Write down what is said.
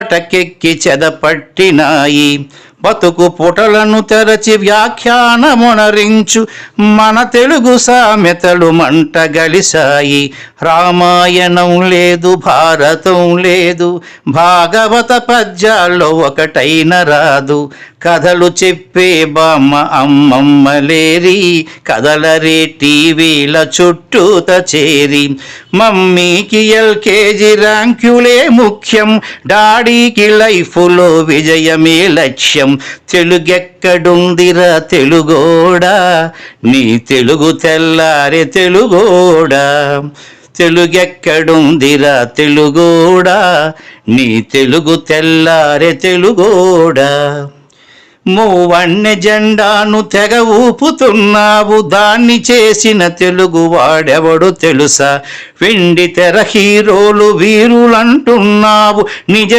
టకెక్కి చెదపట్టినాయి. బతుకు పుటలను తెరచి వ్యాఖ్యానమునరించు మన తెలుగు సామెతలు మంట గలిసాయి. రామాయణం లేదు, భారతం లేదు, భాగవత పద్యాల్లో ఒకటైన రాదు. కథలు చెప్పే బామ్మ అమ్మమ్మ లేరి, కథలరే టీవీల చుట్టూత చేరి. మమ్మీకి ఎల్కేజీ ర్యాంకులే ముఖ్యం, డాడీకి లైఫ్లో విజయమే లక్ష్యం. తెలుగెక్కడుందిరా తెలుగోడా, నీ తెలుగు తెల్లారే తెలుగోడా. తెలుగెక్కడుందిరా తెలుగోడా, నీ తెలుగు తెల్లారే తెలుగోడా. మూవన్నె జెండాను తెగ ఊపుతున్నావు, దాన్ని చేసిన తెలుగు వాడెవడు తెలుసా? వెండి తెర హీరోలు వీరులంటున్నావు, నిజ